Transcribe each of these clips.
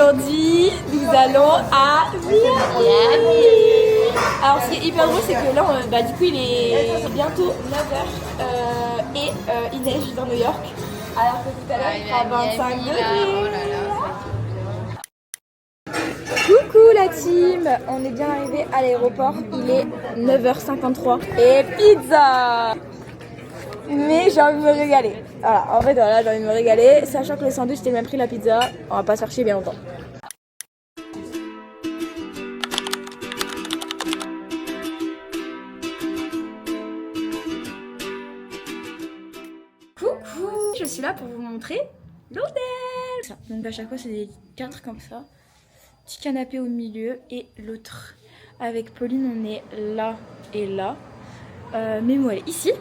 Aujourd'hui, nous allons à Miami. Alors, ce qui est hyper drôle, c'est que là, du coup, il est bientôt 9h et il neige dans New York. Alors que tout à l'heure, il fera 25 degrés. Coucou la team, on est bien arrivé à l'aéroport, il est 9h53 et pizza. Mais j'ai envie de me régaler. Voilà, en fait voilà, j'ai envie de me régaler, sachant que le sandwich c'était le même prix la pizza, on va pas se faire chier bien longtemps. Coucou, je suis là pour vous montrer l'hôtel. Donc à chaque fois c'est des cadres comme ça. Petit canapé au milieu et l'autre. Avec Pauline, on est là et là. Mémo, elle est ici.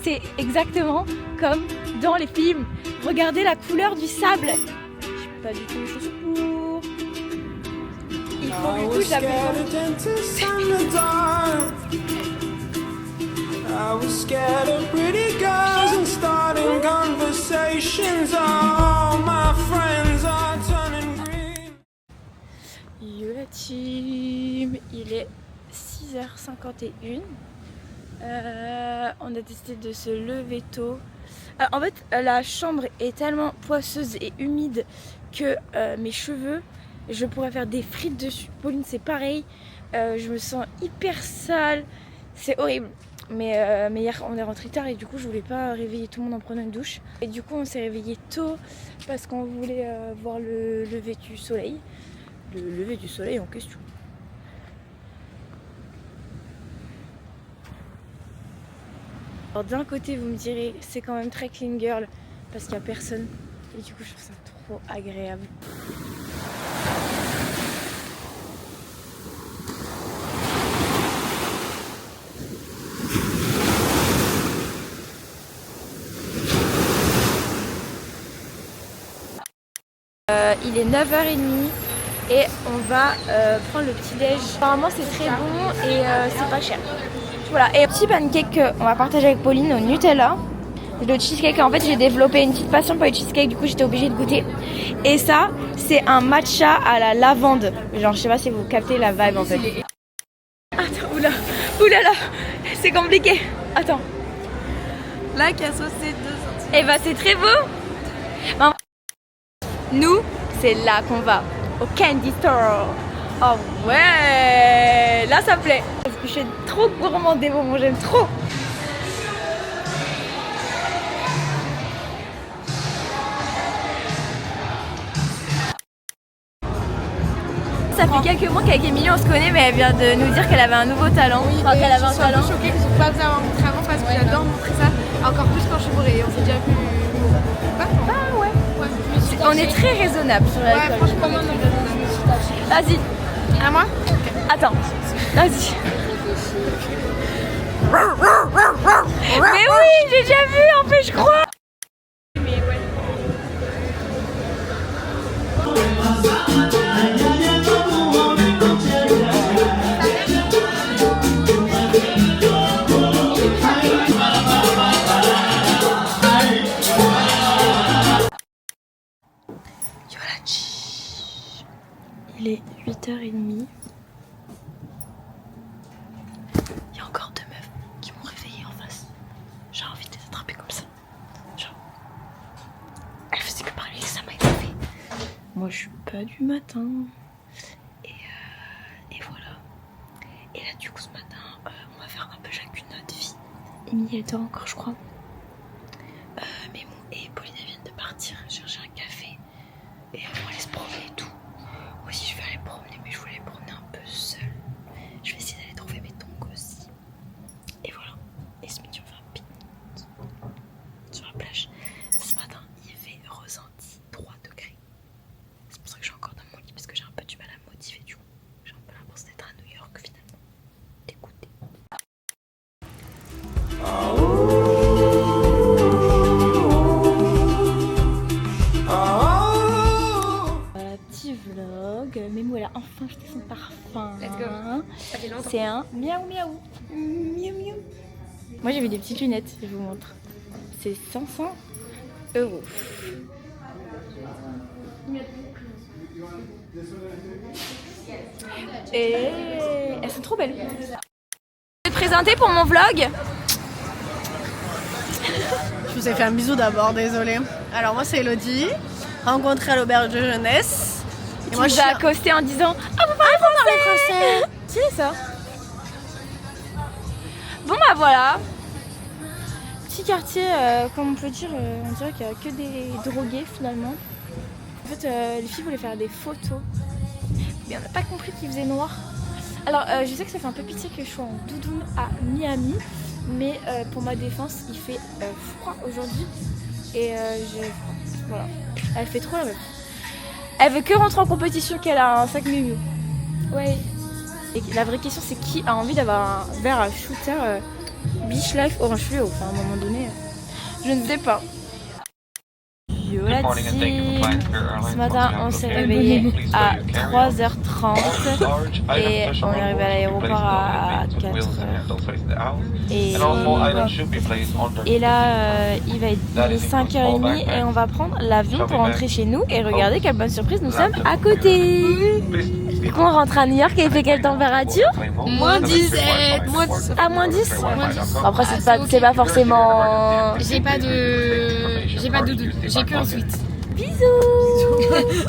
C'est exactement comme dans les films. Regardez la couleur du sable. Je suis pas du tout les chaussures pour. Il faut du coup, j'avais I was scared of pretty girls and starting conversations. All my friends are turning green. Yo la team, il est 6h51. On a décidé de se lever tôt. En fait, la chambre est tellement poisseuse et humide que mes cheveux, je pourrais faire des frites dessus. Pauline, c'est pareil. Je me sens hyper sale. C'est horrible. Mais hier on est rentré tard et du coup je voulais pas réveiller tout le monde en prenant une douche. Et du coup on s'est réveillé tôt parce qu'on voulait voir le lever du soleil. Le lever du soleil en question. Alors d'un côté vous me direz c'est quand même très clean girl parce qu'il y a personne. Et du coup je trouve ça trop agréable. Il est 9h30 et on va prendre le petit déj. Apparemment c'est très bon et c'est pas cher. Voilà, et un petit pancake qu'on va partager avec Pauline au Nutella. Le cheesecake, en fait j'ai développé une petite passion pour les cheesecakes, du coup j'étais obligée de goûter. Et ça, c'est un matcha à la lavande. Genre je sais pas si vous captez la vibe en fait. Attends, oulala, c'est compliqué. Attends. Là qui a saucé 2 cm. Et bah c'est très beau. Nous, c'est là qu'on va, au Candy Store. Oh ouais, là ça me plaît. Parce que je suis trop gourmande des bonbons, j'aime trop. Ça fait quelques mois qu'avec Emilie on se connaît, mais elle vient de nous dire qu'elle avait un nouveau talent. Oui, enfin, qu'elle avait un talent. Je suis choquée que je ne pas vous avoir montré avant parce que j'adore montrer ça. Encore plus quand je suis bourrée. On s'est déjà vu. Ah ouais. On est très raisonnable sur l'alcool. Ouais, franchement, non, non. Vas-y. À moi? Attends. Vas-y. Mais oui, j'ai déjà vu en fait, je crois. Mais ouais. Il est 8h30. Il y a encore 2 meufs qui m'ont réveillée en face. J'ai envie de les attraper comme ça. Genre, elle faisait que parler, ça m'a énervé. Moi je suis pas du matin. Et voilà. Et là du coup ce matin, on va faire un peu chacune notre vie. Emilie elle dort encore je crois. Mémo et Pauline viennent de partir chercher un café. Et on va aller se promener et tout. Moi aussi je vais aller me promener, mais je voulais me promener un peu seule. Je vais essayer d'aller trouver mes tongs aussi. Et voilà. Et ce midi on fait un pique-nique sur la plage. Ce matin il fait ressenti 3 degrés. C'est pour ça que je suis encore dans mon lit parce que j'ai un peu du mal à me motiver du coup. J'ai un peu l'impression d'être à New York finalement. Dégoûtée. Mémo elle a enfin jeté son parfum. Let's go. Ça fait longtemps. C'est un miaou miaou. Miaou miaou. Moi j'ai vu des petites lunettes, je vous montre. C'est 500 €. Et elles sont trop belles. Je vais te présenter pour mon vlog. Je vous ai fait un bisou d'abord, désolée. Alors moi c'est Elodie, rencontrée à l'auberge de jeunesse. Et moi je vais accoster en disant ah vous parlez français. C'est ça. Bon bah voilà. Petit quartier, comme on peut dire, on dirait qu'il n'y a que des drogués finalement. En fait les filles voulaient faire des photos. Mais on n'a pas compris qu'il faisait noir. Alors je sais que ça fait un peu pitié que je sois en doudoune à Miami. Mais pour ma défense, il fait froid aujourd'hui. Et voilà. Elle fait trop la meuf. Elle veut que rentrer en compétition qu'elle a un sac Miu Miu. Ouais. Et la vraie question c'est qui a envie d'avoir un verre à shooter Beach Life Orange Fluo. Enfin à un moment donné, je ne sais pas. Yo la team. Ce matin on s'est réveillé à 3h30 et on est arrivé à l'aéroport à 4h. Et là il va être 5h30 et on va prendre l'avion pour rentrer chez nous et regardez quelle bonne surprise, nous sommes à côté. On rentre à New York et il fait quelle température? Moins 17. À moins 10. Après c'est pas forcément... J'ai pas de doudou, j'ai que un sweat. Bisous.